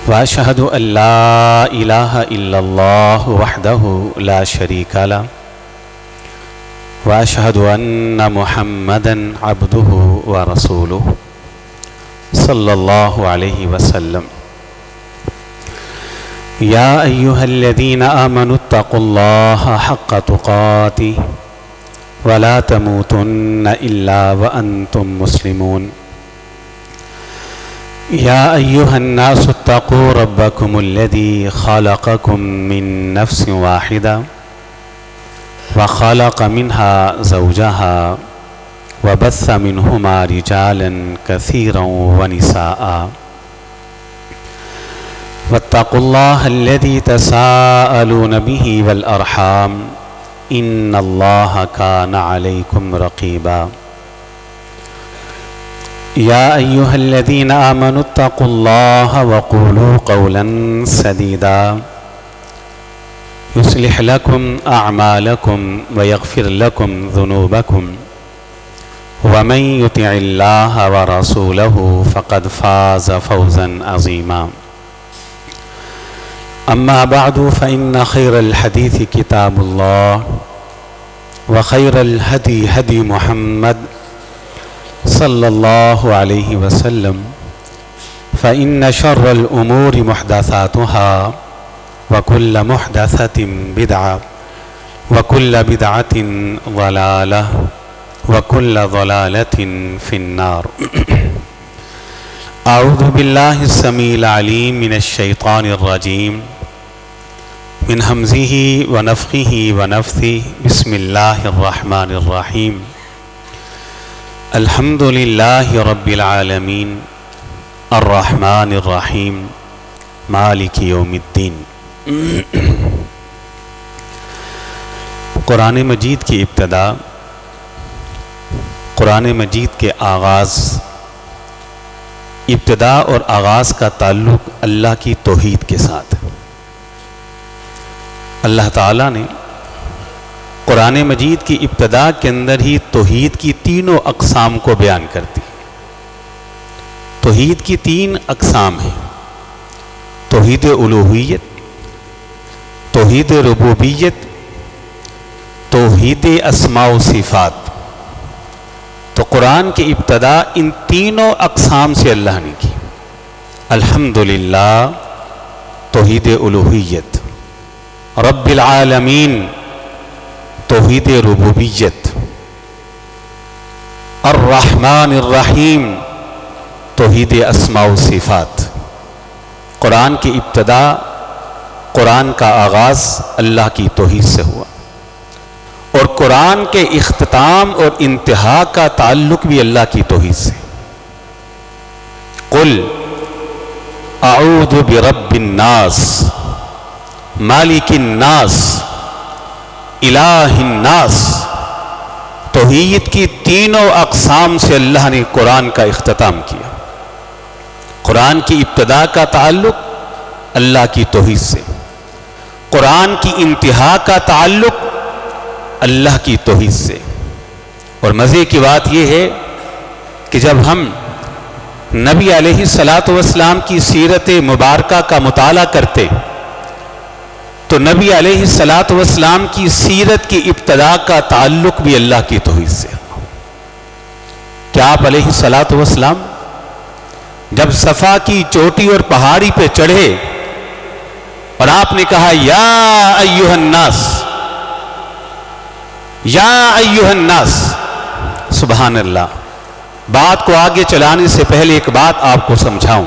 واشهد ان لا اله الا الله وحده لا شريك له واشهد ان محمدا عبده ورسوله صلى الله عليه وسلم. يا ايها الذين امنوا اتقوا الله حق تقاته ولا تموتن الا وانتم مسلمون. يا أيها الناس اتقوا ربكم الذي خلقكم من نفس واحدة وخلق منها زوجها وبث منهما رجالا كثيرا ونساء واتقوا الله الذي تساءلون به والأرحام إن الله كان عليكم رقيبا. يا أيها الذين آمنوا اتقوا الله وقولوا قولا سديدا يصلح لكم أعمالكم ويغفر لكم ذنوبكم ومن يطع الله ورسوله فقد فاز فوزا عظيما. أما بعد فإن خير الحديث كتاب الله وخير الهدي هدي محمد صلى الله عليه وسلم فإن شر الأمور محدثاتها وكل محدثة بدعة وكل بدعة ضلالة وكل ضلالة في النار. أعوذ بالله السميع العليم من الشيطان الرجيم من همزه ونفخه ونفثه. بسم الله الرحمن الرحيم. الحمد لله رب العالمين الرحمن الرحيم مالک یوم الدین. قرآن مجید کی ابتدا، قرآن مجید کے آغاز، ابتدا اور آغاز کا تعلق اللہ کی توحید کے ساتھ. اللہ تعالیٰ نے قرآن مجید کی ابتدا کے اندر ہی توحید کی تینوں اقسام کو بیان کرتی. توحید کی تین اقسام ہیں: توحید الوہیت، توحید ربوبیت، توحید اسماء و صفات. تو قرآن کی ابتدا ان تینوں اقسام سے اللہ نے کی. الحمدللہ توحید الوہیت، رب العالمین توحید ربوبیت، الرحمن الرحیم توحید اسماء و صفات. قرآن کی ابتدا، قرآن کا آغاز اللہ کی توحید سے ہوا، اور قرآن کے اختتام اور انتہا کا تعلق بھی اللہ کی توحید سے. قل اعوذ برب الناس مالک الناس الہ الناس. توحید کی تینوں اقسام سے اللہ نے قرآن کا اختتام کیا. قرآن کی ابتدا کا تعلق اللہ کی توحید سے، قرآن کی انتہا کا تعلق اللہ کی توحید سے. اور مزے کی بات یہ ہے کہ جب ہم نبی علیہ الصلاۃ والسلام کی سیرت مبارکہ کا مطالعہ کرتے تو نبی علیہ الصلاۃ والسلام کی سیرت کی ابتدا کا تعلق بھی اللہ کی توحید سے. کیا آپ علیہ الصلاۃ والسلام جب صفا کی چوٹی اور پہاڑی پہ چڑھے اور آپ نے کہا یا ایھا الناس، یا ایھا الناس، سبحان اللہ. بات کو آگے چلانے سے پہلے ایک بات آپ کو سمجھاؤں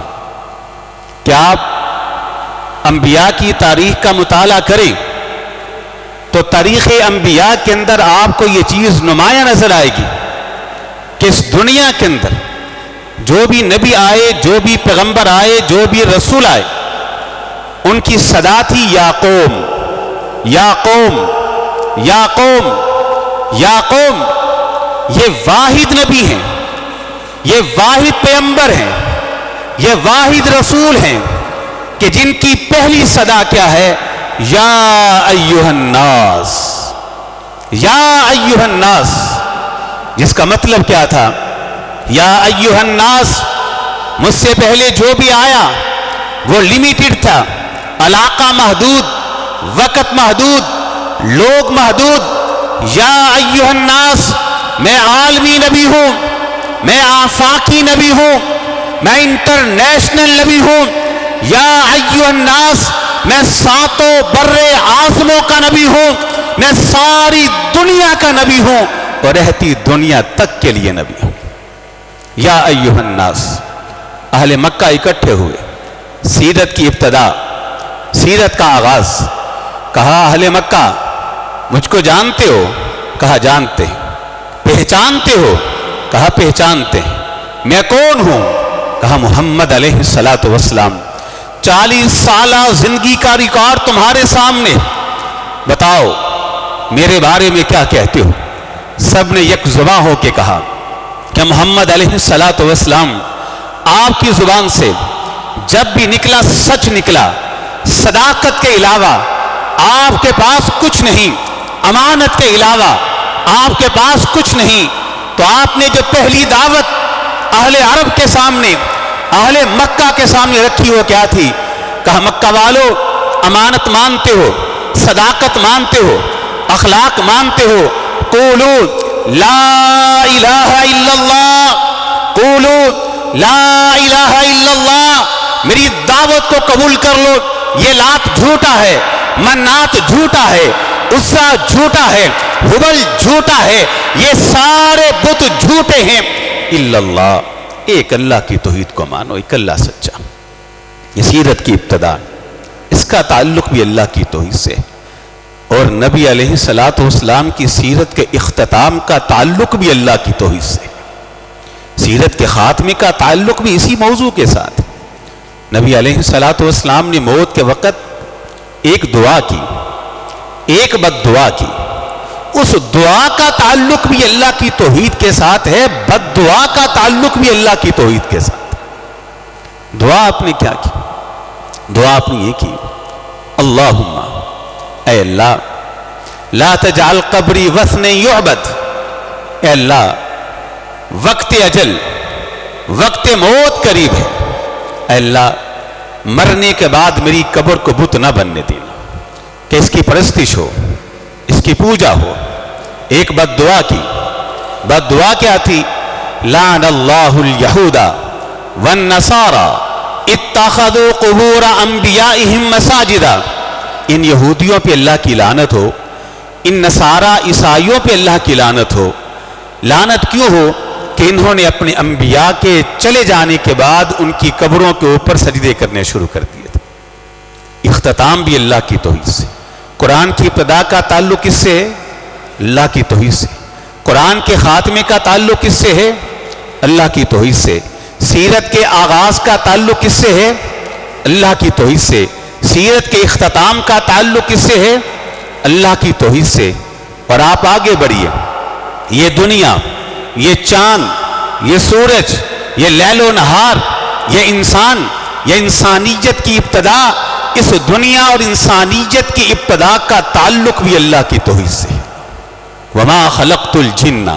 کہ آپ انبیاء کی تاریخ کا مطالعہ کریں تو تاریخ انبیاء کے اندر آپ کو یہ چیز نمایاں نظر آئے گی کہ اس دنیا کے اندر جو بھی نبی آئے، جو بھی پیغمبر آئے، جو بھی رسول آئے، ان کی صدا تھی یا قوم، یا قوم، یا قوم، یا قوم. یہ واحد نبی ہیں، یہ واحد پیغمبر ہیں، یہ واحد رسول ہیں کہ جن کی پہلی صدا کیا ہے؟ یا ایھا الناس، یا ایھا الناس. جس کا مطلب کیا تھا؟ یا ایھا الناس، مجھ سے پہلے جو بھی آیا وہ لمیٹڈ تھا، علاقہ محدود، وقت محدود، لوگ محدود۔ یا ایھا الناس، میں عالمی نبی ہوں، میں آفاقی نبی ہوں، میں انٹرنیشنل نبی ہوں۔ یا ایھا الناس، میں ساتوں بر اعظموں کا نبی ہوں، میں ساری دنیا کا نبی ہوں اور رہتی دنیا تک کے لیے نبی ہوں۔ یا ایھا الناس، اہل مکہ اکٹھے ہوئے، سیرت کی ابتدا، سیرت کا آغاز۔ کہا اہل مکہ مجھ کو جانتے ہو؟ کہا جانتے ہیں۔ پہچانتے ہو؟ کہا پہچانتے ہیں۔ میں کون ہوں؟ کہا محمد علیہ السلام۔ 40 سالہ زندگی کا ریکارڈ تمہارے سامنے، بتاؤ میرے بارے میں کیا کہتے ہو؟ سب نے یک زباں ہو کے کہا کہ محمد علیہ السلام آپ کی زبان سے جب بھی نکلا سچ نکلا، صداقت کے علاوہ آپ کے پاس کچھ نہیں، امانت کے علاوہ آپ کے پاس کچھ نہیں۔ تو آپ نے جو پہلی دعوت اہل عرب کے سامنے، اہل مکہ کے سامنے رکھی ہو کیا تھی؟ کہا مکہ والو، امانت مانتے ہو، صداقت مانتے ہو، اخلاق مانتے ہو، قولو لا الہ الا اللہ، قولو لا الہ الا اللہ، میری دعوت کو قبول کر لو۔ یہ لات جھوٹا ہے، منات جھوٹا ہے، عزا جھوٹا ہے، ہبل جھوٹا ہے، یہ سارے بت جھوٹے ہیں، الا اللہ، ایک اللہ کی توحید کو مانو، ایک اللہ سچا۔ یہ سیرت کی ابتدا، اس کا تعلق بھی اللہ کی توحید سے، اور نبی علیہ السلام کی سیرت کے اختتام کا تعلق بھی اللہ کی توحید سے۔ سیرت کے خاتمے کا تعلق بھی اسی موضوع کے ساتھ۔ نبی علیہ السلام نے موت کے وقت ایک دعا کی، ایک بد دعا کی، اس دعا کا تعلق بھی اللہ کی توحید کے ساتھ ہے، بد دعا کا تعلق بھی اللہ کی توحید کے ساتھ۔ دعا آپ نے کیا کی؟ دعا آپ نے یہ کی، اللہم، اے اللہ، لا تجعل قبری وثن یعبد، اے اللہ وقت اجل، وقت موت قریب ہے، اے اللہ مرنے کے بعد میری قبر کو بت نہ بننے دینا کہ اس کی پرستش ہو، اس کی پوجا ہو۔ ایک بد دعا کی، بد دعا کیا تھی؟ لعن اللہ الیہود والنصارى اتخذوا قبور انبیائہم مساجدا، ان یہودیوں پہ اللہ کی لعنت ہو، ان نصارہ عیسائیوں پہ اللہ کی لعنت ہو۔ لعنت کیوں ہو؟ کہ انہوں نے اپنے انبیاء کے چلے جانے کے بعد ان کی قبروں کے اوپر سجدے کرنے شروع کر دیے تھے۔ اختتام بھی اللہ کی توحید سے۔ قرآن کی ابتدا کا تعلق کس سے ہے؟ اللہ کی توحید سے۔ قرآن کے خاتمے کا تعلق کس سے ہے؟ اللہ کی توحید سے۔ سیرت کے آغاز کا تعلق کس سے ہے؟ اللہ کی توحید سے۔ سیرت کے اختتام کا تعلق کس سے ہے؟ اللہ کی توحید سے۔ اور آپ آگے بڑھیے، یہ دنیا، یہ چاند، یہ سورج، یہ لیل و نہار، یہ انسان، یہ انسانیت کی ابتدا، اس دنیا اور انسانیت کی ابتدا کا تعلق بھی اللہ کی توحید سے۔ وما خلقت الجن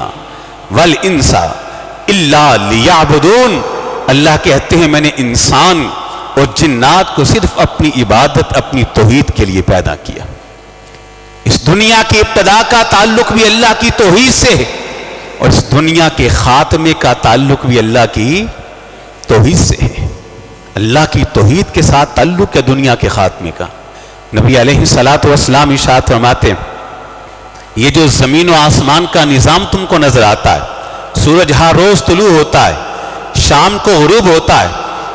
والانس الا لیعبدون، اللہ کہتے ہیں میں نے انسان اور جنات کو صرف اپنی عبادت، اپنی توحید کے لیے پیدا کیا۔ اس دنیا کی ابتدا کا تعلق بھی اللہ کی توحید سے ہے، اور اس دنیا کے خاتمے کا تعلق بھی اللہ کی توحید سے ہے۔ اللہ کی توحید کے ساتھ تعلق ہے دنیا کے خاتمے کا۔ نبی علیہ السلام ارشاد فرماتے ہیں، یہ جو زمین و آسمان کا نظام تم کو نظر آتا ہے، سورج ہر روز طلوع ہوتا ہے، شام کو غروب ہوتا ہے،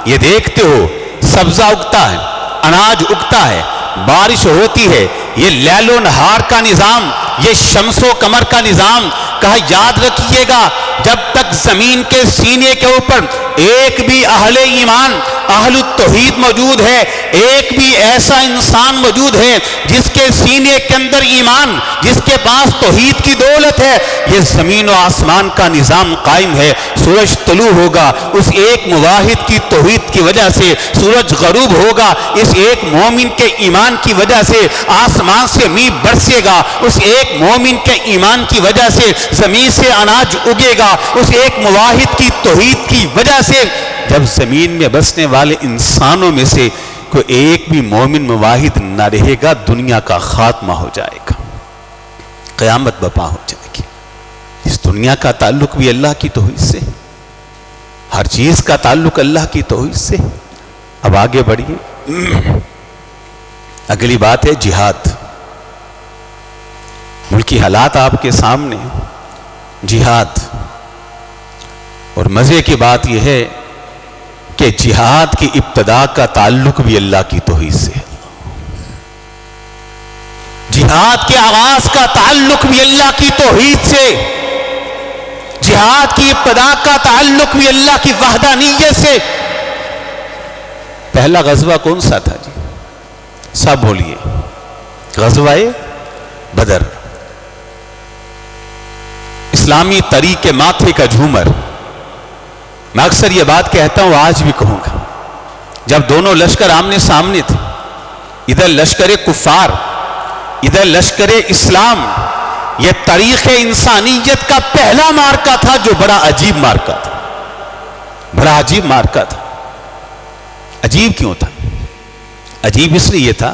یہ دیکھتے ہو سبزہ اگتا ہے، اناج اگتا ہے، بارش ہوتی ہے، یہ لیل و نہار کا نظام، یہ شمس و قمر کا نظام، کہا یاد رکھیے گا جب تک زمین کے سینے کے اوپر ایک بھی اہل ایمان، اہل التوحید موجود ہے، ایک بھی ایسا انسان موجود ہے جس کے سینے کے اندر ایمان، جس کے پاس توحید کی دولت ہے، یہ زمین و آسمان کا نظام قائم ہے۔ سورج طلوع ہوگا اس ایک موحد کی توحید کی وجہ سے، سورج غروب ہوگا اس ایک مومن کے ایمان کی وجہ سے، آسمان سے میہ برسے گا اس ایک مومن کے ایمان کی وجہ سے، زمین سے اناج اگے گا اس ایک موحد کی توحید کی وجہ سے۔ جب زمین میں بسنے والے انسانوں میں سے کو ایک بھی مومن مواحد نہ رہے گا، دنیا کا خاتمہ ہو جائے گا، قیامت برپا ہو جائے گی۔ اس دنیا کا تعلق بھی اللہ کی توحید سے، ہر چیز کا تعلق اللہ کی توحید سے۔ اب آگے بڑھیے، اگلی بات ہے جہاد۔ ملکی حالات آپ کے سامنے، جہاد، اور مزے کی بات یہ ہے کہ جہاد کی ابتدا کا تعلق بھی اللہ کی توحید سے ہے، جہاد کے آغاز کا تعلق بھی اللہ کی توحید سے، جہاد کی ابتدا کا تعلق بھی اللہ کی وحدانیت سے۔ پہلا غزوہ کون سا تھا جی؟ سب بولیے، غزوہ بدر، اسلامی تاریخ کے ماتھے کا جھومر۔ میں اکثر یہ بات کہتا ہوں، آج بھی کہوں گا، جب دونوں لشکر آمنے سامنے تھے، ادھر لشکر کفار، ادھر لشکر اسلام، یہ تاریخ انسانیت کا پہلا مارکا تھا جو بڑا عجیب مارکا تھا، بڑا عجیب مارکا تھا۔ عجیب کیوں تھا؟ عجیب اس لیے تھا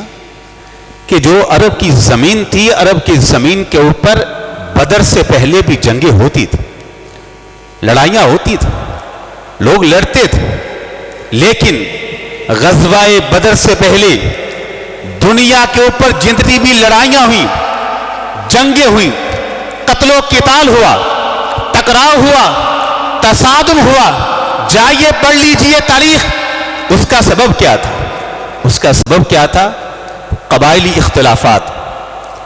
کہ جو عرب کی زمین تھی، عرب کی زمین کے اوپر بدر سے پہلے بھی جنگیں ہوتی تھی، لڑائیاں ہوتی تھی، لوگ لڑتے تھے، لیکن غزوہ بدر سے پہلے دنیا کے اوپر جتنی بھی لڑائیاں ہوئی، جنگیں ہوئی، قتل و قتال ہوا، ٹکراؤ ہوا، تصادم ہوا، جائیے پڑھ لیجئے تاریخ۔ اس کا سبب کیا تھا؟ اس کا سبب کیا تھا؟ قبائلی اختلافات،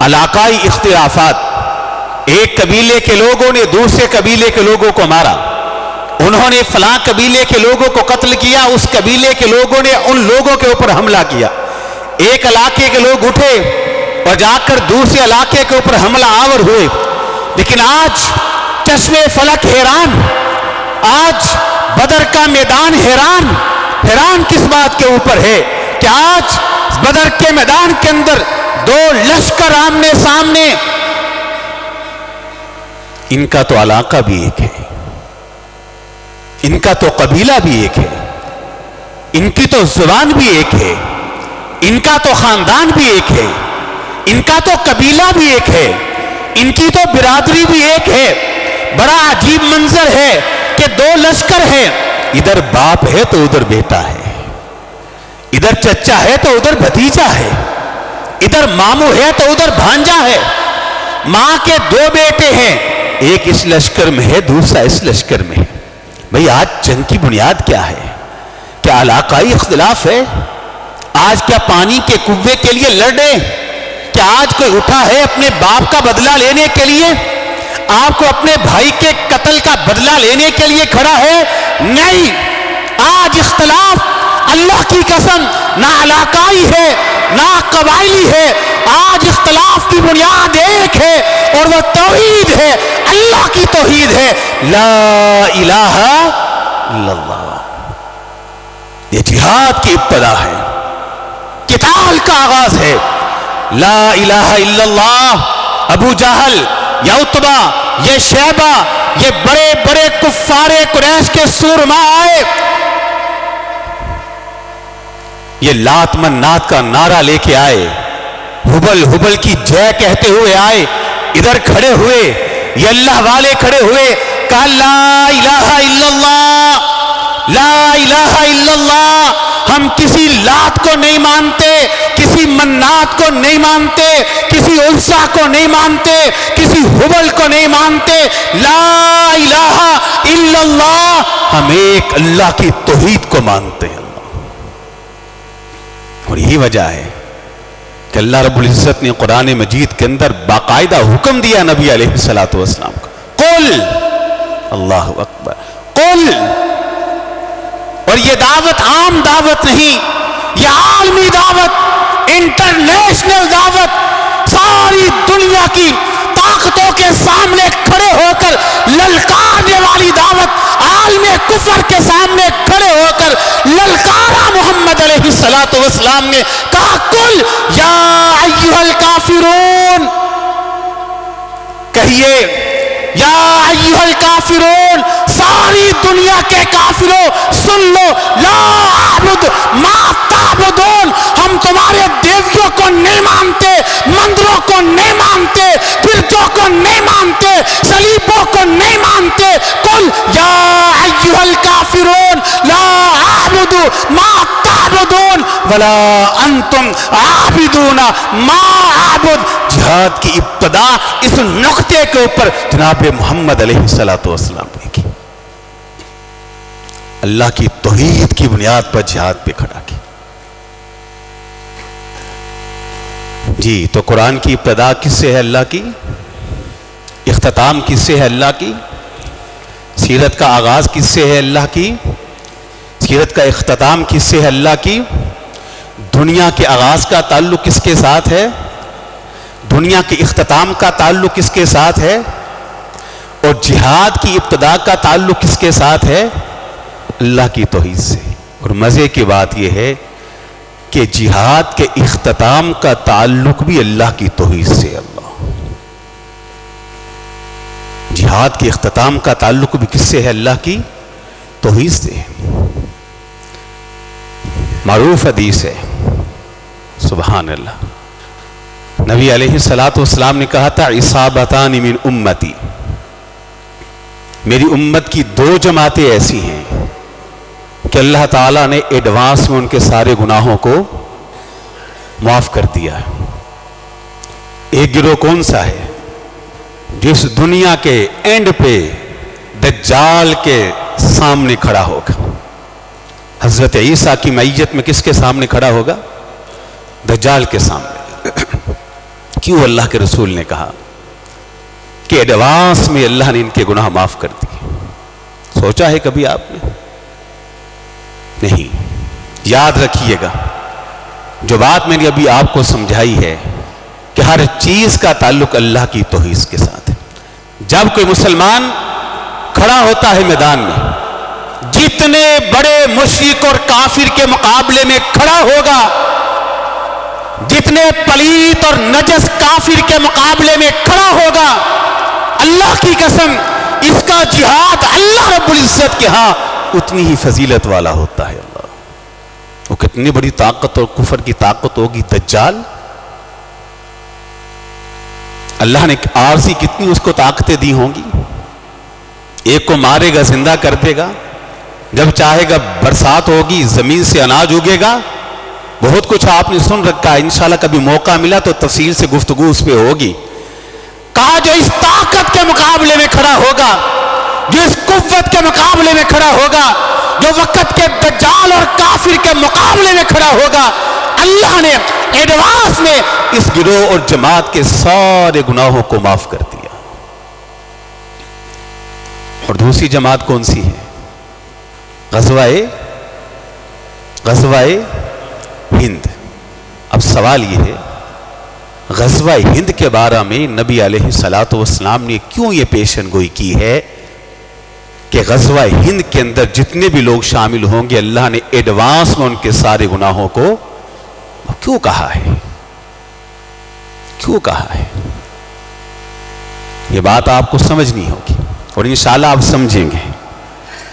علاقائی اختلافات۔ ایک قبیلے کے لوگوں نے دوسرے قبیلے کے لوگوں کو مارا، انہوں نے فلاں قبیلے کے لوگوں کو قتل کیا، اس قبیلے کے لوگوں نے ان لوگوں کے اوپر حملہ کیا۔ ایک علاقے کے لوگ اٹھے اور جا کر دوسرے علاقے کے اوپر حملہ آور ہوئے۔ لیکن آج چشمے فلک حیران، آج بدر کا میدان حیران، حیران کس بات کے اوپر ہے کہ آج بدر کے میدان کے اندر دو لشکر آمنے سامنے، ان کا تو علاقہ بھی ایک ہے، ان کا تو قبیلہ بھی ایک ہے، ان کی تو زبان بھی ایک ہے، ان کا تو خاندان بھی ایک ہے، ان کا تو قبیلہ بھی ایک ہے، ان کی تو برادری بھی ایک ہے۔ بڑا عجیب منظر ہے کہ دو لشکر ہیں، ادھر باپ ہے تو ادھر بیٹا ہے، ادھر چچا ہے تو ادھر بھتیجا ہے، ادھر ماموں ہے تو ادھر بھانجا ہے۔ ماں کے دو بیٹے ہیں، ایک اس لشکر میں ہے، دوسرا اس لشکر میں ہے۔ بھئی آج جنگ کی بنیاد کیا ہے؟ کیا علاقائی اختلاف ہے؟ آج کیا پانی کے کنویں کے لیے لڑ رہے؟ کیا آج کوئی اٹھا ہے اپنے باپ کا بدلہ لینے کے لیے؟ آپ کو اپنے بھائی کے قتل کا بدلہ لینے کے لیے کھڑا ہے؟ نہیں، آج اختلاف اللہ کی قسم نہ علاقائی ہے نہ قبائلی ہے، آج اختلاف کی بنیاد ایک ہے اور وہ توحید ہے، اللہ کی توحید ہے، لا الہ الا اللہ۔ یہ جہاد کی ابتدا ہے، قتال کا آغاز ہے، لا الہ الا اللہ۔ ابو جہل، یا عتبہ، یہ شیبہ، یہ بڑے بڑے کفار قریش کے سورما آئے، یہ لات منات کا نعرہ لے کے آئے، ہبل ہبل کی جے کہتے ہوئے آئے، ادھر کھڑے ہوئے، یہ اللہ والے کھڑے ہوئے، کہا لا الہ الا اللہ، لا الہ الا اللہ۔ ہم کسی لات کو نہیں مانتے، کسی منات کو نہیں مانتے، کسی عزا کو نہیں مانتے، کسی ہبل کو نہیں مانتے، لا الہ الا اللہ، ہم ایک اللہ کی توحید کو مانتے ہیں۔ اور یہی وجہ ہے کہ اللہ رب العزت نے قرآن مجید کے اندر باقاعدہ حکم دیا نبی علیہ السلام کو، قل، اللہ اکبر، قل۔ اور یہ دعوت عام دعوت نہیں، یہ عالمی دعوت، انٹرنیشنل دعوت، ساری دنیا کی طاقتوں کے سامنے کھڑے ہو کر للکارنے والی دعوت، عالم کفر کے سامنے کھڑے ہو کر للکارا محمد علیہ السلام نے کہا، قل یا ایھا الکافرون، کہیے یا ایھا الکافرون، ساری دنیا کے کافروں سن لو، لا اعبد ما تعبدون، ہم تمہارے دیویوں کو نہیں مانتے، مندروں کو نہیں مانتے، گرجوں کو نہیں مانتے، صلیبوں کو نہیں مانتے۔ قل یا ایھا الکافرون لا اعبد ما تعبدون ولا انتم عابدون ما اعبد۔ جہاد کی ابتدا اس نقطے کے اوپر جناب محمد علیہ السلام نے کی، اللہ کی توحید کی بنیاد پر جہاد پہ کھڑا کی۔ جی تو قرآن کی ابتدا کس سے ہے؟ اللہ کی۔ اختتام کس سے ہے؟ اللہ کی۔ سیرت کا آغاز کس سے ہے؟ اللہ کی۔ سیرت کا اختتام کس سے ہے؟ اللہ کی۔ دنیا کے آغاز کا تعلق کس کے ساتھ ہے؟ دنیا کے اختتام کا تعلق کس کے ساتھ ہے؟ اور جہاد کی ابتدا کا تعلق کس کے ساتھ ہے؟ اللہ کی توحید سے۔ اور مزے کی بات یہ ہے کہ جہاد کے اختتام کا تعلق بھی اللہ کی توحید سے۔ اللہ جہاد کے اختتام کا تعلق بھی کس سے ہے؟ اللہ کی توحید سے۔ معروف حدیث ہے، سبحان اللہ، نبی علیہ السلام نے کہا تھا اصابتان من امتی، میری امت کی دو جماعتیں ایسی ہیں کہ اللہ تعالیٰ نے ایڈوانس میں ان کے سارے گناہوں کو معاف کر دیا ہے۔ ایک گروہ کون سا ہے؟ جس دنیا کے اینڈ پہ دجال کے سامنے کھڑا ہوگا۔ حضرت عیسیٰ کی معیت میں کس کے سامنے کھڑا ہوگا؟ دجال کے سامنے۔ کیوں اللہ کے رسول نے کہا کہ ایڈوانس میں اللہ نے ان کے گناہ معاف کر دیے؟ سوچا ہے کبھی آپ نے؟ نہیں۔ یاد رکھیے گا جو بات میں نے ابھی آپ کو سمجھائی ہے کہ ہر چیز کا تعلق اللہ کی توحید کے ساتھ ہے۔ جب کوئی مسلمان کھڑا ہوتا ہے میدان میں، جتنے بڑے مشرک اور کافر کے مقابلے میں کھڑا ہوگا، جتنے پلیت اور نجس کافر کے مقابلے میں کھڑا ہوگا، اللہ کی قسم اس کا جہاد اللہ رب العزت کے ہاں اتنی ہی فضیلت والا ہوتا ہے۔ اللہ وہ کتنی بڑی طاقت اور کفر کی طاقت ہوگی دجال، اللہ نے عارضی کتنی اس کو طاقتیں دی ہوں گی۔ ایک کو مارے گا زندہ کر دے گا، جب چاہے گا برسات ہوگی، زمین سے اناج اگے گا، بہت کچھ آپ نے سن رکھا ہے، انشاءاللہ کبھی موقع ملا تو تفصیل سے گفتگو اس پہ ہوگی۔ کہا جو اس طاقت کے مقابلے میں کھڑا ہوگا، جو اس قوت کے مقابلے میں کھڑا ہوگا، جو وقت کے دجال اور کافر کے مقابلے میں کھڑا ہوگا، اللہ نے ایڈوانس میں اس گروہ اور جماعت کے سارے گناہوں کو معاف کر دیا۔ اور دوسری جماعت کون سی ہے؟ غزوہ ہند۔ اب سوال یہ ہے، غزوہ ہند کے بارے میں نبی علیہ السلام نے کیوں یہ پیشن گوئی کی ہے کہ غزوہ ہند کے اندر جتنے بھی لوگ شامل ہوں گے اللہ نے ایڈوانس میں ان کے سارے گناہوں کو کیوں کہا ہے؟ کیوں کہا ہے؟ یہ بات آپ کو سمجھنی ہوگی اور انشاءاللہ آپ سمجھیں گے۔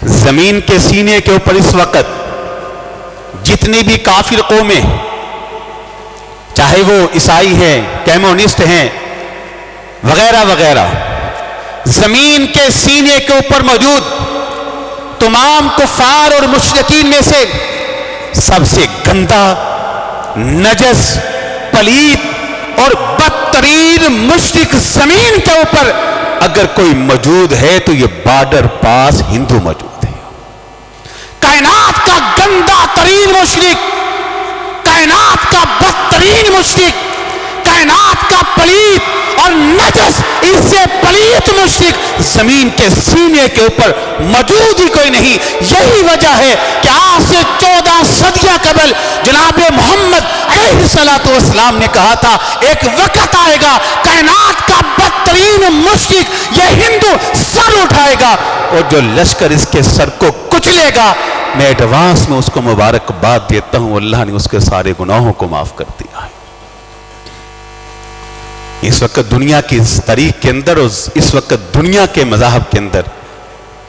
زمین کے سینے کے اوپر اس وقت جتنی بھی کافر قومیں، چاہے وہ عیسائی ہیں، کمیونسٹ ہیں، وغیرہ وغیرہ، زمین کے سینے کے اوپر موجود تمام کفار اور مشرکین میں سے سب سے گندا، نجس، پلیت اور بدترین مشرک زمین کے اوپر اگر کوئی موجود ہے تو یہ بارڈر پاس ہندو موجود ہے۔ کائنات کا گندا ترین مشرک، کائنات کا بدترین مشرک، کائنات کا پلیت اور نجس، اس سے پلیت مشرک زمین کے سینے کے اوپر موجود ہی کوئی نہیں۔ یہی وجہ ہے کہ آج سے 14 صدیاں قبل جناب محمد علیہ السلام نے کہا تھا ایک وقت آئے گا کائنات کا بدترین مشرک یہ ہندو سر اٹھائے گا اور جو لشکر اس کے سر کو کچلے گا میں ایڈوانس میں اس کو مبارکباد دیتا ہوں، اللہ نے اس کے سارے گناہوں کو معاف کر دیا ہے۔ اس وقت دنیا کی اس تاریخ کے اندر اور اس وقت دنیا کے مذاہب کے اندر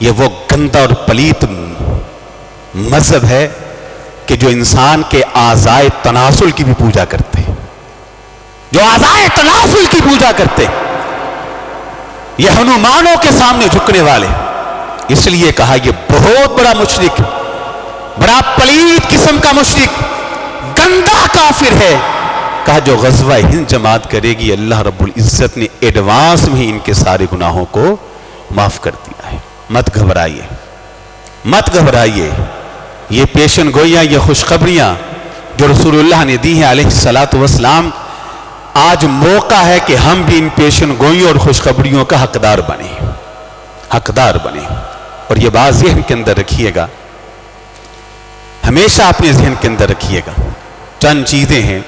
یہ وہ گندا اور پلیت مذہب ہے کہ جو انسان کے اعضائے تناسل کی بھی پوجا کرتے ہیں، جو اعضائے تناسل کی پوجا کرتے ہیں، یہ ہنومانوں کے سامنے جھکنے والے، اس لیے کہا یہ بہت بڑا مشرک، بڑا پلیت قسم کا مشرک، گندا کافر ہے۔ کہا جو غزوہ ہند جماعت کرے گی اللہ رب العزت نے ایڈوانس میں ہی ان کے سارے گناہوں کو معاف کر دیا ہے۔ مت گھبرائیے، مت گھبرائیے، یہ پیشن گوئیاں، یہ خوشخبریاں جو رسول اللہ نے دی ہیں علیہ الصلاۃ والسلام، آج موقع ہے کہ ہم بھی ان پیشن گوئیوں اور خوشخبریوں کا حقدار بنیں، حقدار بنیں۔ اور یہ بات ذہن کے اندر رکھیے گا، ہمیشہ اپنے ذہن کے اندر رکھیے گا، چند چیزیں ہیں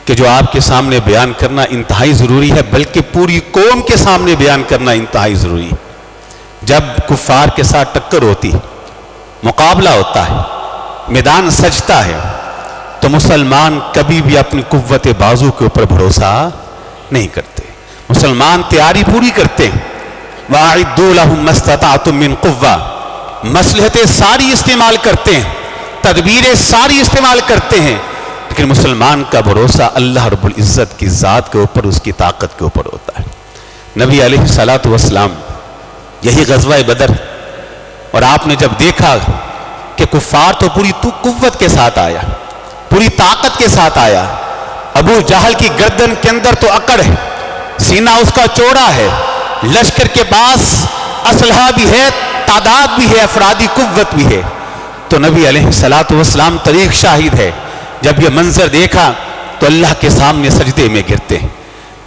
کہ جو آپ کے سامنے بیان کرنا انتہائی ضروری ہے، بلکہ پوری قوم کے سامنے بیان کرنا انتہائی ضروری ہے۔ جب کفار کے ساتھ ٹکر ہوتی، مقابلہ ہوتا ہے، میدان سجتا ہے، تو مسلمان کبھی بھی اپنی قوت بازو کے اوپر بھروسہ نہیں کرتے، مسلمان تیاری پوری کرتے ہیں۔ وَأَعِدُّوا لَهُم مَّا اسْتَطَعْتُم مِّن قُوَّةٍ، مصلحتیں ساری استعمال کرتے ہیں، تدبیریں ساری استعمال کرتے ہیں، لیکن مسلمان کا بھروسہ اللہ رب العزت کی ذات کے اوپر، اس کی طاقت کے اوپر ہوتا ہے۔ نبی علیہ الصلاۃ والسلام، یہی غزوہ بدر، اور آپ نے جب دیکھا کہ کفار تو پوری قوت کے ساتھ آیا، پوری طاقت کے ساتھ آیا، ابو جہل کی گردن کے اندر تو اکڑ ہے، سینہ اس کا چوڑا ہے، لشکر کے پاس اسلحہ بھی ہے، تعداد بھی ہے، افرادی قوت بھی ہے، تو نبی علیہ الصلاۃ والسلام طریق شاہد ہے، جب یہ منظر دیکھا تو اللہ کے سامنے سجدے میں گرتے ہیں،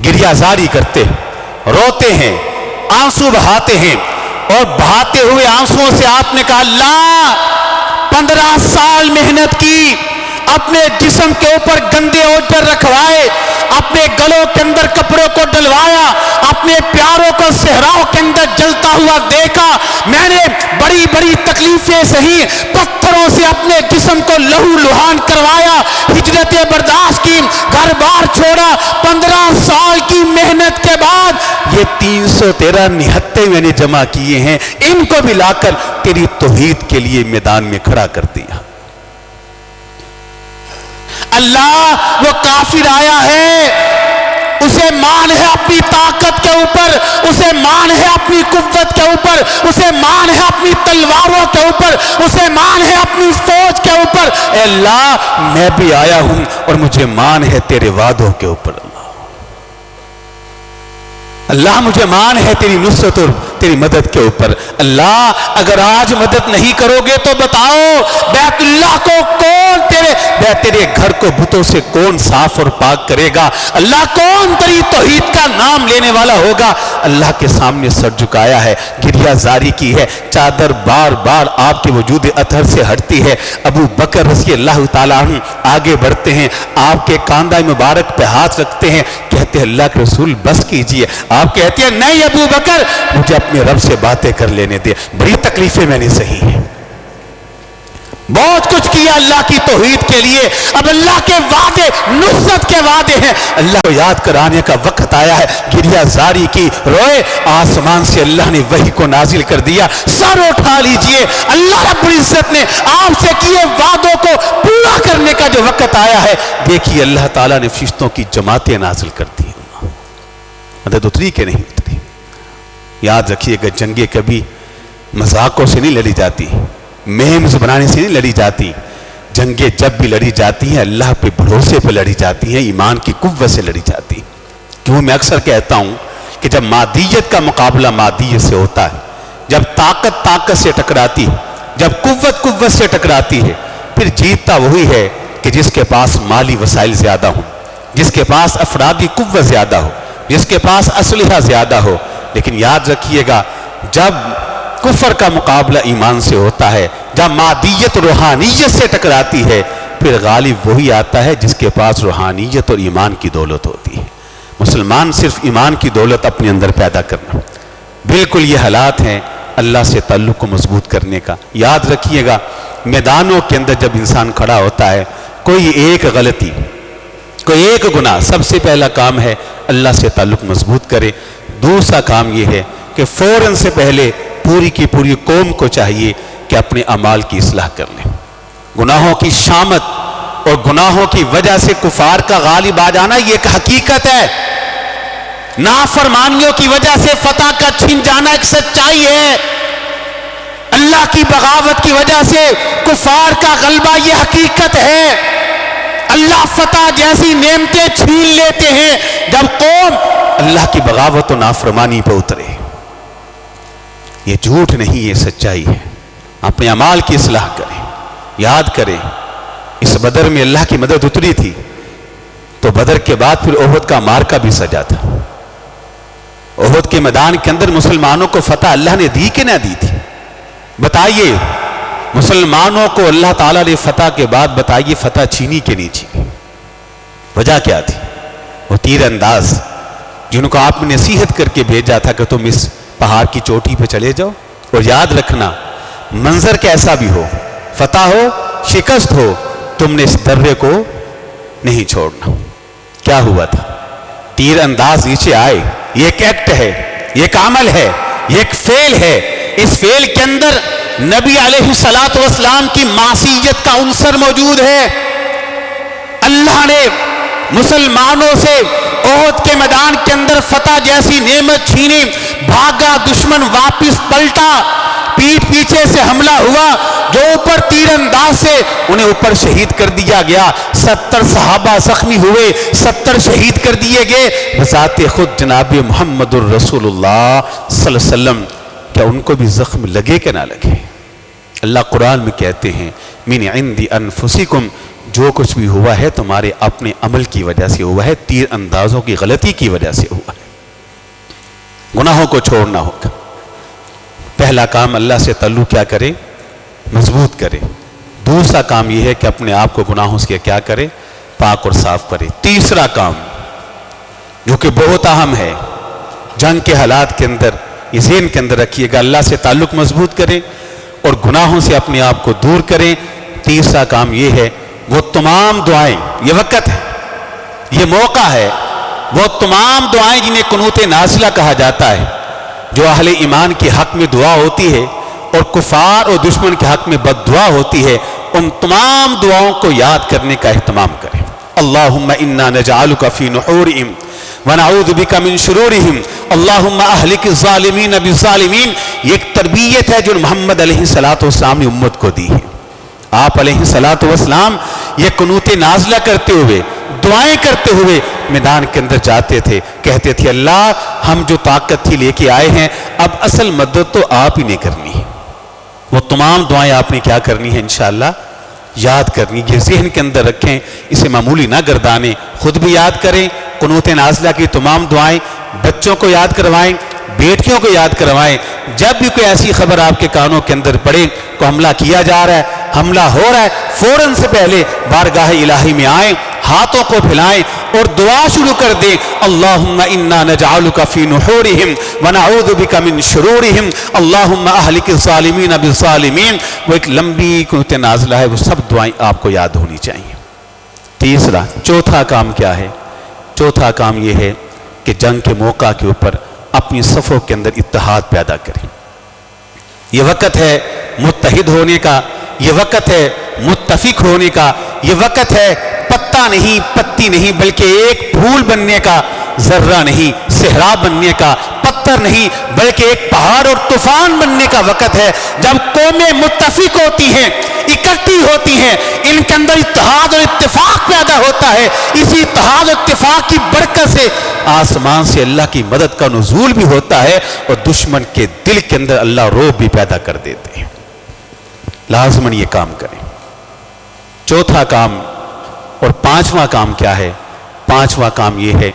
گریہ زاری کرتے ہیں، روتے ہیں، آنسو بہاتے ہیں، اور بہاتے ہوئے آنسوؤں سے آپ نے کہا اللہ 15 سال محنت کی، اپنے جسم کے اوپر گندے اوجر رکھوائے، اپنے گلوں کے اندر کپڑوں کو ڈلوایا، اپنے پیاروں کو صحراؤں کے اندر جلتا ہوا دیکھا، میں نے بڑی بڑی تکلیفیں سہی، پتھروں سے اپنے جسم کو لہو لہان کروایا، ہجرتیں برداشت کی، گھر بار چھوڑا، 15 سال کی محنت کے بعد یہ 313 نہتے میں نے جمع کیے ہیں، ان کو بھی لا کر تیری توحید کے لیے میدان میں کھڑا کر دیا۔ اللہ وہ کافر آیا ہے، اسے مان ہے اپنی طاقت کے اوپر، اسے مان ہے اپنی قوت کے اوپر، اسے مان ہے اپنی تلواروں کے اوپر، اسے مان ہے اپنی فوج کے اوپر۔ اے اللہ میں بھی آیا ہوں اور مجھے مان ہے تیرے وعدوں کے اوپر، اللہ مجھے مان ہے تیری نصرت اور تیری مدد کے اوپر۔ اللہ اگر آج مدد نہیں کرو گے تو بتاؤ بیت اللہ کو کون تیرے گھر کو بتوں سے کون صاف اور پاک کرے گا؟ اللہ کون تیری توحید کا نام لینے والا ہوگا؟ اللہ کے سامنے سر جھکایا ہے، گریہ زاری کی ہے، چادر بار بار آپ کے وجود اطہر سے ہٹتی ہے۔ ابو بکر رضی اللہ تعالیٰ عنہ آگے بڑھتے ہیں، آپ کے کاندھا مبارک پہ ہاتھ رکھتے ہیں، کہتے ہیں اللہ کے رسول بس کیجئے۔ آپ کہتے ہیں نہیں ابو بکر، مجھے اپنے رب سے باتیں کر لینے دے، بڑی تکلیفیں میں نے سہی ہیں، بہت کچھ کیا اللہ کی توحید کے لیے، اب اللہ کے وعدے نصرت کے وعدے ہیں، اللہ کو یاد کرانے کا وقت آیا ہے۔ گریہ زاری کی، روئے، آسمان سے اللہ نے وحی کو نازل کر دیا، سر اٹھا لیجئے، اللہ رب العزت نے آپ سے کیے وعدوں کو پورا کرنے کا جو وقت آیا ہے۔ دیکھیے اللہ تعالیٰ نے فرشتوں کی جماعتیں نازل کر دی، مدد اتری کہ نہیں اتری؟ یاد رکھیے گا جنگیں کبھی مذاقوں سے نہیں لڑی جاتی، میمز بنانے سے نہیں لڑی جاتی، جنگیں جب بھی لڑی جاتی ہیں اللہ پہ بھروسے پہ لڑی جاتی ہیں، ایمان کی قوت سے لڑی جاتی۔ کیوں میں اکثر کہتا ہوں کہ جب مادیت کا مقابلہ مادیت سے ہوتا ہے، جب طاقت سے ٹکراتی، جب قوت سے ٹکراتی ہے، پھر جیتتا وہی ہے کہ جس کے پاس مالی وسائل زیادہ ہوں، جس کے پاس افرادی قوت زیادہ ہو، جس کے پاس اسلحہ زیادہ ہو۔ لیکن یاد رکھیے گا جب کفر کا مقابلہ ایمان سے ہوتا ہے، جب مادیت روحانیت سے ٹکراتی ہے، پھر غالب وہی آتا ہے جس کے پاس روحانیت اور ایمان کی دولت ہوتی ہے۔ مسلمان صرف ایمان کی دولت اپنے اندر پیدا کرنا، بالکل یہ حالات ہیں اللہ سے تعلق کو مضبوط کرنے کا۔ یاد رکھیے گا میدانوں کے اندر جب انسان کھڑا ہوتا ہے، کوئی ایک غلطی، کوئی ایک گناہ، سب سے پہلا کام ہے اللہ سے تعلق مضبوط کرے۔ دوسرا کام یہ ہے کہ فوراً سے پہلے پوری کی پوری قوم کو چاہیے کہ اپنے اعمال کی اصلاح کر لیں۔ گناہوں کی شامت اور گناہوں کی وجہ سے کفار کا غالب آ جانا یہ ایک حقیقت ہے، نافرمانیوں کی وجہ سے فتح کا چھن جانا ایک سچائی ہے، اللہ کی بغاوت کی وجہ سے کفار کا غلبہ یہ حقیقت ہے۔ اللہ فتح جیسی نعمتیں چھین لیتے ہیں جب قوم اللہ کی بغاوت و نافرمانی پہ اترے۔ یہ جھوٹ نہیں، یہ سچائی ہے۔ اپنے اعمال کی اصلاح کریں۔ یاد کریں اس بدر میں اللہ کی مدد اتری تھی تو بدر کے بعد پھر احد کا مارکا بھی سجا تھا۔ احد کے میدان کے اندر مسلمانوں کو فتح اللہ نے دی کہ نہ دی تھی؟ بتائیے مسلمانوں کو اللہ تعالیٰ نے فتح کے بعد بتائیے فتح چھینی کہ نہیں چھینی؟ وجہ کیا تھی؟ وہ تیر انداز جن کو آپ نے نصیحت کر کے بھیجا تھا کہ تم اس پہاڑ کی چوٹی پہ چلے جاؤ، اور یاد رکھنا منظر کیسا بھی ہو، فتح ہو شکست ہو، تم نے اس درے کو نہیں چھوڑنا۔ کیا ہوا تھا؟ تیر انداز نیچے آئے، یہ ایک ایکٹ ہے، یہ ایک عمل ہے، یہ ایک فعل ہے۔ اس فعل کے اندر نبی علیہ الصلوۃ والسلام کی معصیت کا عنصر موجود ہے۔ اللہ نے مسلمانوں سے احد کے میدان کے اندر فتح جیسی نعمت چھینی، بھاگا دشمن واپس پلٹا، پیٹ پیچھے سے حملہ ہوا، جو اوپر تیر انداز سے انہیں اوپر شہید کر دیا گیا۔ 70 صحابہ زخمی ہوئے، 70 شہید کر دیے گئے۔ بذات خود جناب محمد الرسول اللہ صلی اللہ علیہ وسلم، کیا ان کو بھی زخم لگے کہ نہ لگے؟ اللہ قرآن میں کہتے ہیں من عند انفسکم، جو کچھ بھی ہوا ہے تمہارے اپنے عمل کی وجہ سے ہوا ہے، تیر اندازوں کی غلطی کی وجہ سے ہوا ہے۔ گناہوں کو چھوڑنا ہوگا۔ پہلا کام اللہ سے تعلق کیا کرے؟ مضبوط کرے۔ دوسرا کام یہ ہے کہ اپنے آپ کو گناہوں سے کیا کرے؟ پاک اور صاف کرے۔ تیسرا کام جو کہ بہت اہم ہے، جنگ کے حالات کے اندر یہ ذہن کے اندر رکھیے گا، اللہ سے تعلق مضبوط کرے اور گناہوں سے اپنے آپ کو دور کریں۔ تیسرا کام یہ ہے وہ تمام دعائیں، یہ وقت ہے، یہ موقع ہے، وہ تمام دعائیں جنہیں قنوت نازلہ کہا جاتا ہے، جو اہل ایمان کے حق میں دعا ہوتی ہے اور کفار اور دشمن کے حق میں بد دعا ہوتی ہے، ان تمام دعاؤں کو یاد کرنے کا اہتمام کریں۔ اللہم انا نجعلک فی نحورہم ونعوذ بک من شرورہم اللہم اہلک الظالمین بالظالمین۔ یہ ایک تربیت ہے جو محمد علیہ السلام نے امت کو دی ہے۔ آپ علیہ السلام یہ قنوت نازلہ کرتے ہوئے، دعائیں کرتے ہوئے میدان کے اندر جاتے تھے، کہتے تھے اللہ ہم جو طاقت تھی لے کے آئے ہیں، اب اصل مدد تو آپ ہی نے کرنی ہے۔ وہ تمام دعائیں آپ نے کیا کرنی ہے؟ انشاءاللہ یاد کرنی۔ یہ ذہن کے اندر رکھیں، اسے معمولی نہ گردانیں، خود بھی یاد کریں۔ قنوت نازلہ کی تمام دعائیں بچوں کو یاد کروائیں، بیٹیوں کو یاد کروائیں۔ جب بھی کوئی ایسی خبر آپ کے کانوں کے اندر پڑے کو حملہ کیا جا رہا ہے، حملہ ہو رہا ہے، فوراً سے پہلے بارگاہ الہی میں آئیں، ہاتھوں کو پھیلائیں اور دعا شروع کر دیں۔ اللہم انا نجعلک فی نحورہم ونعوذ بک من شرورہم اللہم اہلک الظالمین بالظالمین۔ وہ ایک لمبی قنوت نازلہ ہے، وہ سب دعائیں آپ کو یاد ہونی چاہیے۔ تیسرا، چوتھا کام کیا ہے؟ چوتھا کام یہ ہے کہ جنگ کے موقع کے اوپر اپنی صفوں کے اندر اتحاد پیدا کریں۔ یہ وقت ہے متحد ہونے کا، یہ وقت ہے متفق ہونے کا، یہ وقت ہے پتا نہیں پتی نہیں بلکہ ایک پھول بننے کا، ذرہ نہیں صحرا بننے کا، پتھر نہیں بلکہ ایک پہاڑ اور طوفان بننے کا وقت ہے۔ جب قومیں متفق ہوتی ہیں، اکٹھی ہوتی ہیں، ان کے اندر اتحاد اور اتفاق پیدا ہوتا ہے۔ اسی اتحاد اور اتفاق کی برکت سے آسمان سے اللہ کی مدد کا نزول بھی ہوتا ہے اور دشمن کے دل کے اندر اللہ رعب بھی پیدا کر دیتے ہیں۔ لازماً یہ کام کریں۔ چوتھا کام اور پانچواں کام کیا ہے؟ پانچواں کام یہ ہے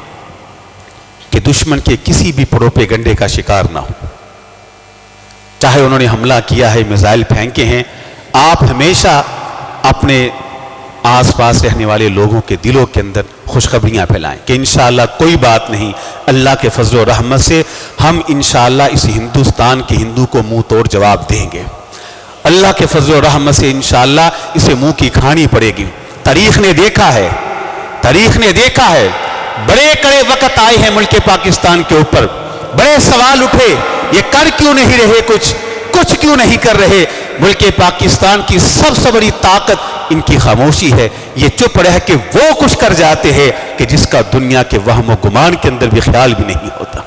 کہ دشمن کے کسی بھی پروپیگنڈے کا شکار نہ ہو۔ چاہے انہوں نے حملہ کیا ہے، میزائل پھینکے ہیں، آپ ہمیشہ اپنے آس پاس رہنے والے لوگوں کے دلوں کے اندر خوشخبریاں پھیلائیں کہ انشاءاللہ کوئی بات نہیں، اللہ کے فضل و رحمت سے ہم انشاءاللہ اس ہندوستان کے ہندو کو منہ توڑ جواب دیں گے۔ اللہ کے فضل و رحمت سے انشاءاللہ اسے منہ کی کھانی پڑے گی۔ تاریخ نے دیکھا ہے بڑے کڑے وقت آئے ہیں ملک پاکستان کے اوپر، بڑے سوال اٹھے، یہ کر کیوں نہیں رہے کچھ کیوں نہیں کر رہے؟ ملک پاکستان کی سب سے بڑی طاقت ان کی خاموشی ہے، یہ چپ رہ کے وہ کچھ کر جاتے ہیں کہ جس کا دنیا کے وہم و گمان کے اندر بھی خیال بھی نہیں ہوتا۔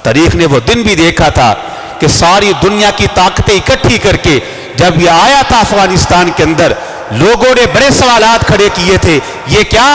تاریخ نے وہ دن بھی دیکھا تھا کہ ساری دنیا کی طاقتیں اکٹھی کر کے جب یہ آیا تھا افغانستان کے اندر، لوگوں نے بڑے سوالات کھڑے کیے تھے، یہ کیا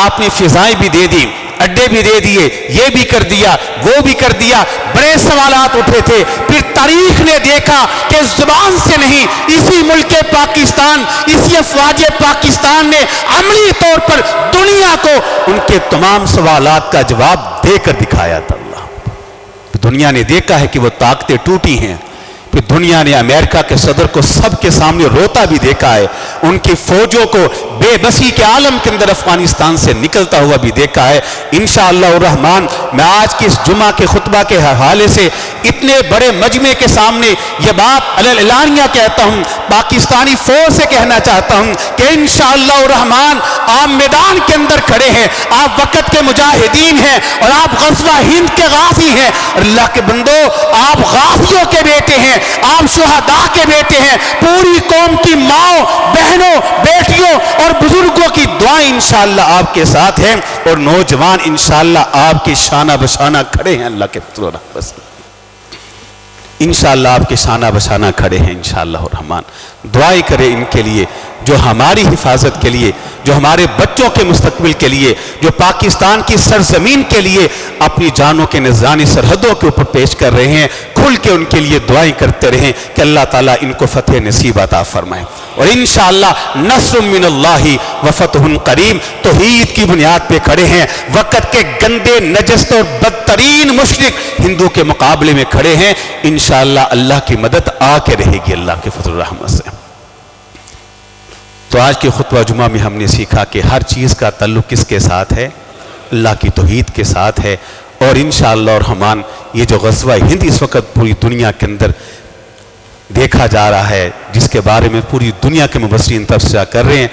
آپ نے فضائیں بھی دے دی، اڈے بھی دے دیے، یہ بھی کر دیا، وہ بھی کر دیا، بڑے سوالات اٹھے تھے۔ پھر تاریخ نے دیکھا کہ زبان سے نہیں، اسی ملک پاکستان، اسی افواج پاکستان نے عملی طور پر دنیا کو ان کے تمام سوالات کا جواب دے کر دکھایا تھا۔ اللہ دنیا نے دیکھا ہے کہ وہ طاقتیں ٹوٹی ہیں، پھر دنیا نے امریکہ کے صدر کو سب کے سامنے روتا بھی دیکھا ہے، ان کی فوجوں کو بے بسی کے عالم کے اندر افغانستان سے نکلتا ہوا بھی دیکھا ہے۔ انشاءاللہ الرحمن میں آج کے اس جمعہ کے خطبہ کے حوالے سے اتنے بڑے مجمع کے سامنے یہ بات اعلانیہ کہتا ہوں، پاکستانی فوج سے کہنا چاہتا ہوں کہ انشاءاللہ الرحمن آپ میدان کے اندر کھڑے ہیں، آپ وقت کے مجاہدین ہیں اور آپ غزوہ ہند کے غازی ہیں۔ اللہ کے بندو، آپ غازیوں کے بیٹے ہیں، آپ شہداء کے بیٹے ہیں، پوری قوم کی ماؤں، بہنوں، بیٹیوں اور بزرگوں کی دعائیں انشاءاللہ آپ کے ساتھ ہیں، اور نوجوان انشاءاللہ آپ کی شانہ بشانہ کھڑے ہیں۔ اللہ کے فضل و رحمت سے انشاءاللہ آپ کے شانہ بشانہ کھڑے ہیں انشاءاللہ الرحمن۔ دعائیں کریں ان کے لیے جو ہماری حفاظت کے لیے، جو ہمارے بچوں کے مستقبل کے لیے، جو پاکستان کی سرزمین کے لیے اپنی جانوں کے نذرانی سرحدوں کے اوپر پیش کر رہے ہیں۔ کھل کے ان کے لیے دعائیں کرتے رہیں کہ اللہ تعالیٰ ان کو فتح نصیب عطا فرمائے، اور انشاءاللہ نصر من اللہ و فتح قریب۔ توحید کی بنیاد پہ کھڑے ہیں، وقت کے گندے، نجس اور بدترین مشرک ہندو کے مقابلے میں کھڑے ہیں۔ انشاءاللہ اللہ کی مدد آ کے رہے گی اللہ کے فضل و رحمت سے۔ تو آج کے خطبہ جمعہ میں ہم نے سیکھا کہ ہر چیز کا تعلق کس کے ساتھ ہے؟ اللہ کی توحید کے ساتھ ہے، اور انشاءاللہ الرحمن یہ جو غزوہ ہند اس وقت پوری دنیا کے اندر دیکھا جا رہا ہے، جس کے بارے میں پوری دنیا کے مبصرین تبصرہ کر رہے ہیں،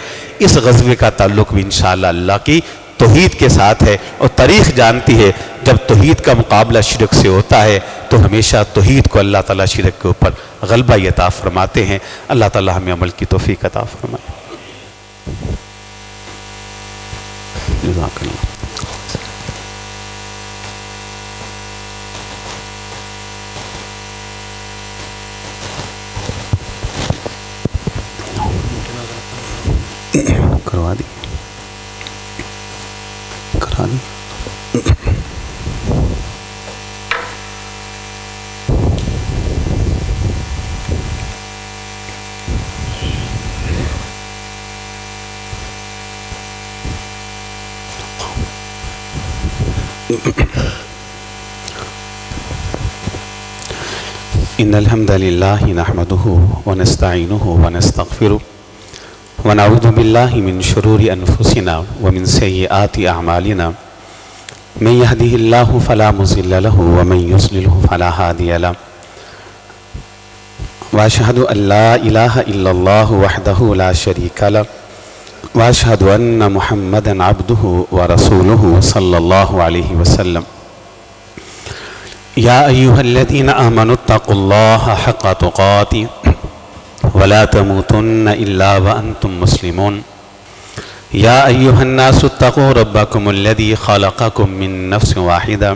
اس غزوے کا تعلق بھی انشاءاللہ اللہ کی توحید کے ساتھ ہے۔ اور تاریخ جانتی ہے جب توحید کا مقابلہ شرک سے ہوتا ہے تو ہمیشہ توحید کو اللہ تعالیٰ شرک کے اوپر غلبہ عطا فرماتے ہیں۔ اللہ تعالیٰ ہمیں عمل کی توفیق عطا فرمائے۔ جزاک اللہ۔ کروا دی کرا دی۔ ان الحمد للہ نحمده ونستعینه ونستغفره ونعوذ باللہ من شرور انفسنا ومن سیئات اعمالنا من يهده اللہ فلا مضل له ومن يضلل فلا هادی له واشهد ان لا الہ الا اللہ وحدہ لا شریک له واشهد ان محمدا عبدہ ورسولہ صلی اللہ علیہ وسلم۔ یا ایہا الذین آمنوا اتقوا اللہ حق تقاته ولا تموتن الا وانتم مسلمون۔ یا ایہا الناس اتقوا ربکم الذی خلقکم من نفس واحدہ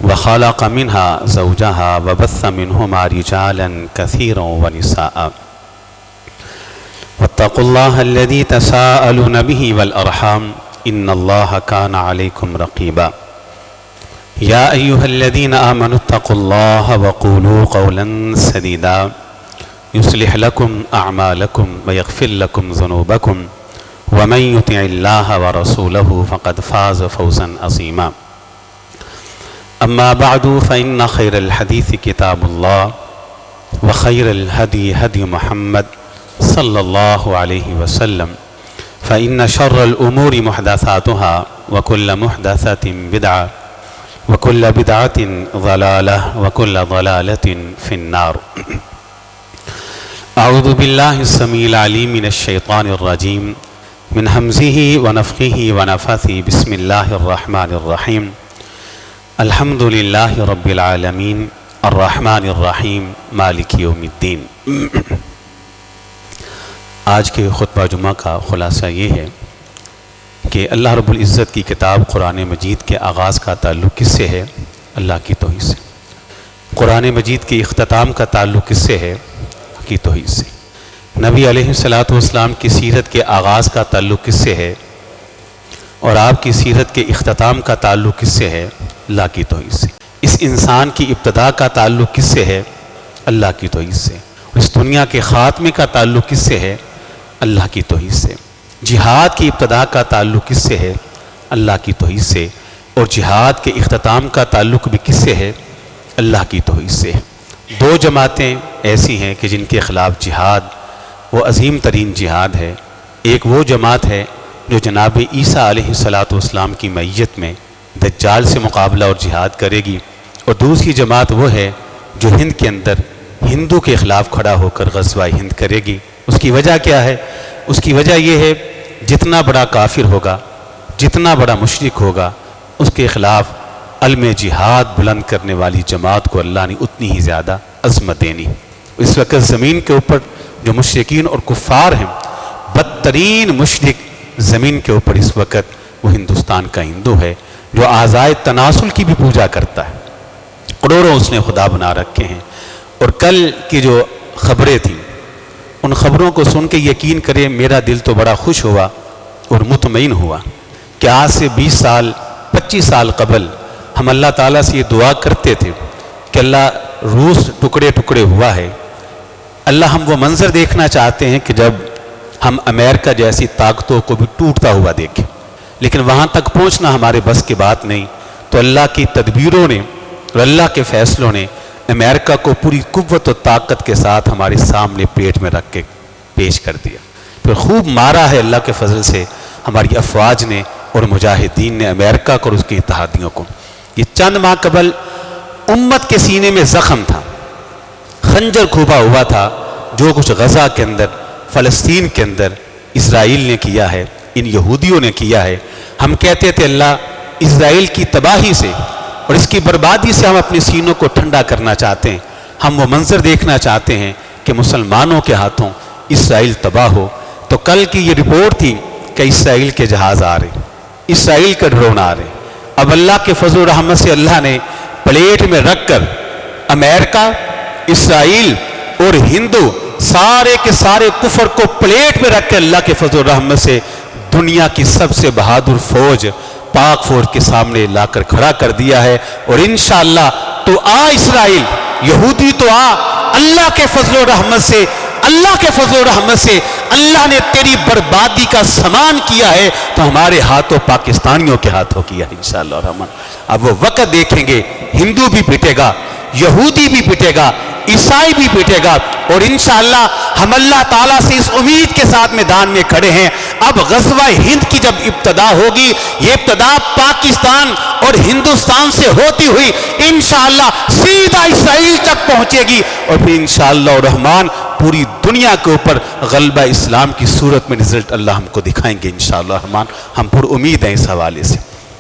وخلق منها زوجها وبث منهما رجالا كثيرا ونساء واتقوا الله الذي تساءلون به والأرحام إن الله كان عليكم رقيبا۔ یا ایہا الذین آمنوا اتقوا اللہ وقولوا قولا سدیدا یصلح لکم اعمالکم ویغفر لکم ذنوبکم ومن یطع اللہ ورسولہ فقد فاز فوزا عظیما۔ اما بعد فإن خیر الحدیث کتاب اللہ وخیر الہدی ہدی محمد صلی اللہ علیہ وسلم فإن شر الأمور محدثاتها وكل محدثة بدعة وكل بدعة ضلالة وكل ضلالة في النار۔ اعوذ باللہ السمیع العلیم من الشیطان الرجیم من حمزه ونفخه ونفثه بسم اللہ الرحمن الرحیم الحمد للہ رب العالمین الرحمن الرحیم مالک یوم الدین۔ آج کے خطبہ جمعہ کا خلاصہ یہ ہے کہ اللہ رب العزت کی کتاب قرآن مجید کے آغاز کا تعلق کس سے ہے؟ اللہ کی توحید سے۔ قرآن مجید کے اختتام کا تعلق کس سے ہے؟ کی توحید سے۔ نبی علیہ الصلوۃ والسلام کی سیرت کے آغاز کا تعلق کس سے ہے؟ اور آپ کی سیرت کے اختتام کا تعلق کس سے ہے؟ اللہ کی توحید سے۔ اس انسان کی ابتدا کا تعلق کس سے ہے؟ اللہ کی توحید سے۔ اور اس دنیا کے خاتمے کا تعلق کس سے ہے؟ اللہ کی توحید سے۔ جہاد کی ابتدا کا تعلق کس سے ہے؟ اللہ کی توحید سے۔ اور جہاد کے اختتام کا تعلق بھی کس سے ہے؟ اللہ کی توحید سے۔ دو جماعتیں ایسی ہیں کہ جن کے خلاف جہاد وہ عظیم ترین جہاد ہے۔ ایک وہ جماعت ہے جو جناب عیسیٰ علیہ السلام کی معیت میں دجال سے مقابلہ اور جہاد کرے گی، اور دوسری جماعت وہ ہے جو ہند کے اندر ہندو کے خلاف کھڑا ہو کر غزوہ ہند کرے گی۔ اس کی وجہ کیا ہے؟ اس کی وجہ یہ ہے جتنا بڑا کافر ہوگا، جتنا بڑا مشرک ہوگا، اس کے خلاف علم جہاد بلند کرنے والی جماعت کو اللہ نے اتنی ہی زیادہ عظمت دینی۔ اس وقت زمین کے اوپر جو مشرکین اور کفار ہیں، بدترین مشرک زمین کے اوپر اس وقت وہ ہندوستان کا ہندو ہے جو اعضائے تناسل کی بھی پوجا کرتا ہے۔ کروڑوں اس نے خدا بنا رکھے ہیں۔ اور کل کی جو خبریں تھیں، ان خبروں کو سن کے یقین کرے میرا دل تو بڑا خوش ہوا اور مطمئن ہوا کہ آج سے 20 سال 25 سال قبل ہم اللہ تعالیٰ سے یہ دعا کرتے تھے کہ اللہ روس ٹکڑے ٹکڑے ہوا ہے، اللہ ہم وہ منظر دیکھنا چاہتے ہیں کہ جب ہم امریکہ جیسی طاقتوں کو بھی ٹوٹتا ہوا دیکھیں، لیکن وہاں تک پہنچنا ہمارے بس کی بات نہیں، تو اللہ کی تدبیروں نے اور اللہ کے فیصلوں نے امریکہ کو پوری قوت و طاقت کے ساتھ ہمارے سامنے پیٹ میں رکھ کے پیش کر دیا۔ پھر خوب مارا ہے اللہ کے فضل سے ہماری افواج نے اور مجاہدین نے امریکہ کو اور اس کے اتحادیوں کو۔ یہ چند ماہ قبل امت کے سینے میں زخم تھا، خنجر کھوبا ہوا تھا، جو کچھ غزہ کے اندر، فلسطین کے اندر اسرائیل نے کیا ہے، ان یہودیوں نے کیا ہے۔ ہم کہتے تھے اللہ اسرائیل کی تباہی سے اور اس کی بربادی سے ہم اپنے سینوں کو ٹھنڈا کرنا چاہتے ہیں، ہم وہ منظر دیکھنا چاہتے ہیں کہ مسلمانوں کے ہاتھوں اسرائیل تباہ ہو۔ تو کل کی یہ رپورٹ تھی کہ اسرائیل کے جہاز آ رہے، اسرائیل کا ڈرون آ رہے۔ اب اللہ کے فضل و رحمت سے اللہ نے پلیٹ میں رکھ کر امریکہ، اسرائیل اور ہندو سارے کے سارے کفر کو پلیٹ میں رکھ کے اللہ کے فضل و رحمت سے دنیا کی سب سے بہادر فوج پاک فوج کے سامنے لا کر کھڑا کر دیا ہے۔ اور انشاءاللہ تو آ اسرائیل، یہودی تو آ، اللہ کے فضل و رحمت سے، اللہ کے فضل و رحمت سے اللہ نے تیری بربادی کا سامان کیا ہے تو ہمارے ہاتھوں پاکستانیوں کے ہاتھوں کیا ہے انشاءاللہ الرحمن۔ اب وہ وقت دیکھیں گے، ہندو بھی پٹے گا، یہودی بھی پٹے گا، عیسائی بھی پٹے گا، اور انشاءاللہ ہم اللہ تعالیٰ سے اس امید کے ساتھ میدان میں کھڑے ہیں۔ اب غزوہ ہند کی جب ابتدا ہوگی، یہ ابتدا پاکستان اور ہندوستان سے ہوتی ہوئی انشاءاللہ سیدھا اسرائیل تک پہنچے گی، اور پھر انشاءاللہ الرحمن پوری دنیا کے اوپر غلبہ اسلام کی صورت میں رزلٹ اللہ ہم کو دکھائیں گے انشاءاللہ الرحمن۔ ہم پر امید ہیں اس حوالے سے،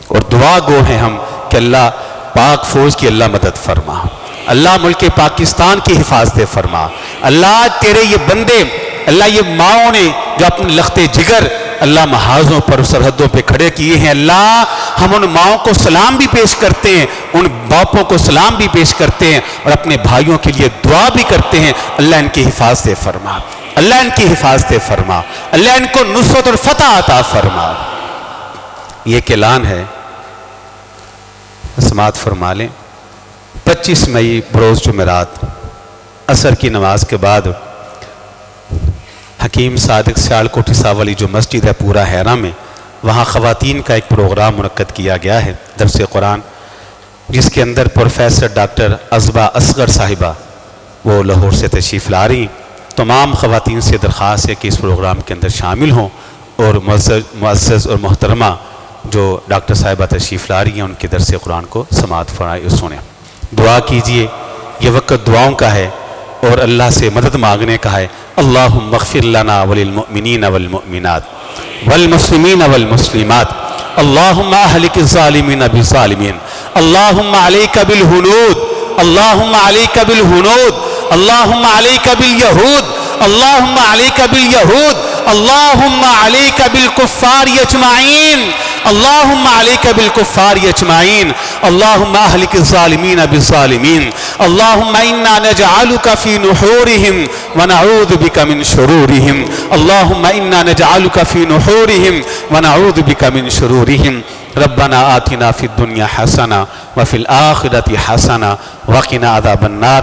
اور دعا گو ہیں ہم کہ اللہ پاک فوج کی اللہ مدد فرما، اللہ ملک پاکستان کی حفاظت فرما۔ اللہ تیرے یہ بندے، اللہ یہ ماؤں نے جو اپنے لخت جگر اللہ محاذوں پر سرحدوں پہ کھڑے کیے ہیں، اللہ ہم ان ماؤں کو سلام بھی پیش کرتے ہیں، ان باپوں کو سلام بھی پیش کرتے ہیں، اور اپنے بھائیوں کے لیے دعا بھی کرتے ہیں، اللہ ان کی حفاظت فرما، اللہ ان کی حفاظت فرما، اللہ ان کو نصرت اور فتح عطا فرما۔ یہ ایک اعلان ہے، سماعت فرما لیں۔ 25 مئی بروز جمعرات عصر کی نماز کے بعد حکیم صادق سیال کوٹھی صاحب والی جو مسجد ہے پورا حیرہ میں، وہاں خواتین کا ایک پروگرام منعقد کیا گیا ہے درس قرآن، جس کے اندر پروفیسر ڈاکٹر عزبہ اصغر صاحبہ وہ لاہور سے تشریف لا رہی۔ تمام خواتین سے درخواست ہے کہ اس پروگرام کے اندر شامل ہوں، اور معزز اور محترمہ جو ڈاکٹر صاحبہ تشریف لا رہی ہیں ان کے درس قرآن کو سماعت فرمائے سنیں۔ دعا کیجئے، یہ وقت دعاؤں کا ہے اور اللہ سے مدد مانگنے کا ہے۔ اللہم اغفر لنا وللمؤمنین والمؤمنات والمسلمين والمسلمات. اللهم أهلك الظالمين بالظالمين. اللهم عليك بالهنود. اللهم عليك بالهنود. اللهم عليك باليهود. اللهم عليك باليهود. اللهم عليك بالكفار اجمعين. اللهم عليك بالكفار اجمعين. اللهم اهلك الظالمين بالظالمين. اللهم انا نجعلك في نحورهم ونعوذ بك من شرورهم. اللهم انا نجعلك في نحورهم ونعوذ بك من شرورهم. ربنا آتنا في الدنيا حسنة وفي الآخرة حسنة وقنا عذاب النار.